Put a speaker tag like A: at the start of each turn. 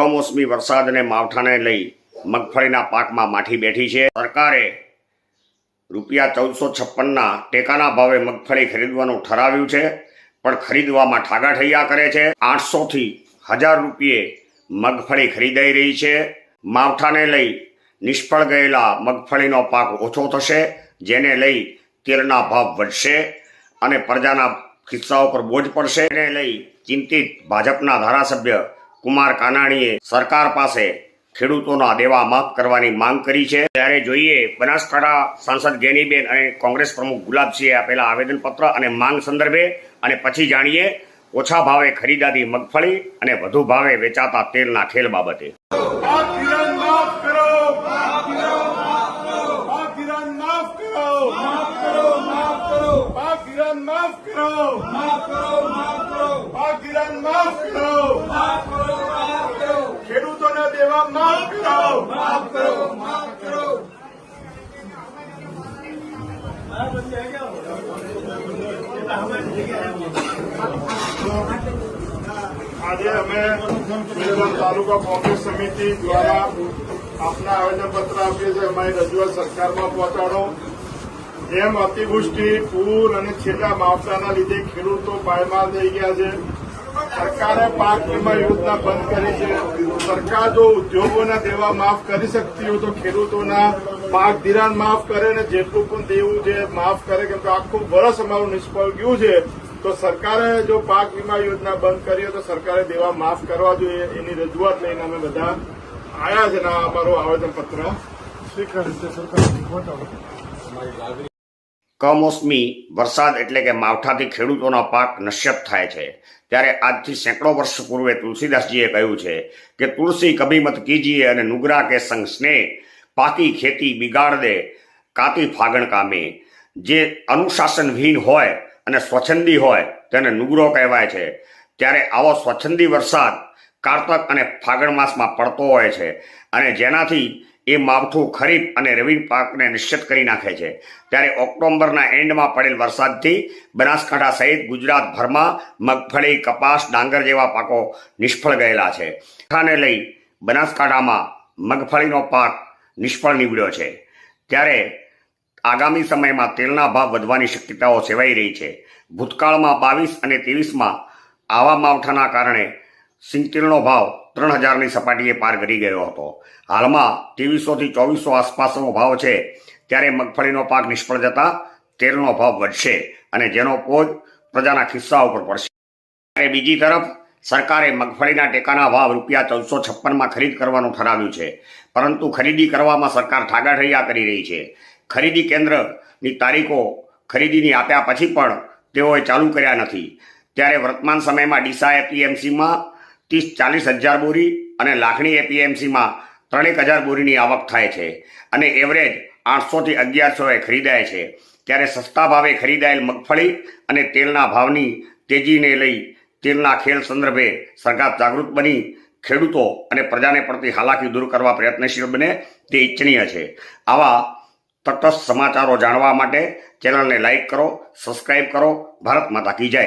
A: કમોસમી વરસાદ અને માવઠાને લઈ મગફળીના પાકમાં માઠી બેઠી છે। સરકારે ₹1456ના ટેકાના ભાવે મગફળી ખરીદવાનું ઠરાવ્યું છે, પણ ખરીદવામાં ઠાગાઠૈયા કરે છે। 800 થી 1000 રૂપિયે મગફળી ખરીદાઈ રહી છે। માવઠાને લઈ નિષ્ફળ ગયેલા મગફળીનો પાક ઓછો થશે, જેને લઈ તેલના ભાવ વધશે અને પ્રજાના ખિસ્સાઓ પર બોજ પડશે। એને લઈ ચિંતિત ભાજપના ધારાસભ્ય કુમાર કાનાણીએ સરકાર પાસે ખેડૂતોના દેવા માફ કરવાની માંગ કરી છે। ત્યારે જોઈએ બનાસકાંઠા સાંસદ ગેનીબેન અને કોંગ્રેસ પ્રમુખ ગુલાબસિંહે આપેલા આવેદનપત્ર અને માંગ સંદર્ભે, અને પછી જાણીએ ઓછા ભાવે ખરીદાતી મગફળી અને વધુ ભાવે વેચાતા તેલના ખેલ બાબતે।
B: ખેડૂતોના દેવા માફ કરો, માફ કરો, માફ કરો। આજે અમે તાલુકા કોંગ્રેસ સમિતિ દ્વારા આપના આવેદનપત્ર આપીએ છીએ। અમારી રજૂઆત સરકારમાં પહોંચાડો। જેમ અતિવૃષ્ટિ, પૂર અને છેલ્લા માવઠાના લીધે ખેડૂતો પાયમાલ થઈ ગયા છે। સરકારે પાક વીમા યોજના બંધ કરી છે। સરકાર જો ઉદ્યોગોના દેવા માફ કરી શકતી હોય તો ખેડૂતોના પાક ધિરાણ માફ કરે ને જેટલું પણ દેવું છે માફ કરે, કેમ કે આખું વર્ષ અમારું નિષ્ફળ ગયું છે। તો સરકારે જો પાક વીમા યોજના બંધ કરી હોય તો સરકારે દેવા માફ કરવા જોઈએ। એની રજૂઆત લઈને અમે બધા આવ્યા છે ને અમારું આવેદનપત્ર સ્વીકાર્યું છે।
A: કમોસમી વરસાદ એટલે કે માવઠાથી ખેડૂતોના પાક નશ્યત થાય છે। ત્યારે આજથી સેંકડો વર્ષ પૂર્વે તુલસીદાસજીએ કહ્યું છે કે તુલસી કભી મત કીજીએ અને નુગરા કે સંગ સ્નેહ, પાકી ખેતી બિગાડ દે કાતી ફાગણ કામે। જે અનુશાસનવિહીન હોય અને સ્વચ્છંદી હોય તેને નુગરો કહેવાય છે। ત્યારે આવો સ્વચ્છંદી વરસાદ કારતક અને ફાગણ માસમાં પડતો હોય છે, અને જેનાથી એ માવઠું ખરીફ અને રવિ પાકને નિશ્ચિત કરી નાખે છે। ત્યારે ઓક્ટોબરના એન્ડમાં પડેલ વરસાદથી બનાસકાંઠા સહિત ગુજરાતભરમાં મગફળી, કપાસ, ડાંગર જેવા પાકો નિષ્ફળ ગયેલા છે। આને લઈ બનાસકાંઠામાં મગફળીનો પાક નિષ્ફળ નીવડ્યો છે। ત્યારે આગામી સમયમાં તેલના ભાવ વધવાની શક્યતાઓ સેવાઈ રહી છે। ભૂતકાળમાં 22 અને 23માં આવા માવઠાના કારણે સિંગતેલનો ભાવ 3000ની સપાટીએ પાર કરી ગયો હતો। હાલમાં 2300 થી 2400 આસપાસનો ભાવ છે। ત્યારે મગફળીનો પાક નિષ્ફળ જતા તેલનો ભાવ વધશે અને જેનો બોજ પ્રજાના ખિસ્સા ઉપર પડશે। ત્યારે બીજી તરફ સરકારે મગફળીના ટેકાના ભાવ ₹1456માં ખરીદ કરવાનું ઠરાવ્યું છે, પરંતુ ખરીદી કરવામાં સરકાર ઠાગાઠૈયા કરી રહી છે। ખરીદી કેન્દ્રની તારીખો ખરીદીની આપ્યા પછી પણ તેઓએ ચાલુ કર્યા નથી। ત્યારે વર્તમાન સમયમાં ડીસા એપીએમસીમાં 30-40 હજાર બોરી અને લાખણી એપીએમસીમાં 3000 બોરીની આવક થાય છે, અને એવરેજ 800 થી 1100 ખરીદાય છે। ત્યારે સસ્તા ભાવે ખરીદાયેલ મગફળી અને તેલના ભાવની તેજીને લઈ તેલના ખેલ સંદર્ભે સરકાર જાગૃત બની ખેડૂતો અને પ્રજાને પડતી હાલાકી દૂર કરવા પ્રયત્નશીલ બને તે ઇચ્છનીય છે। આવા તટસ્થ સમાચારો જાણવા માટે ચેનલને લાઇક કરો, સબસ્ક્રાઇબ કરો। ભારત માતા કી જય।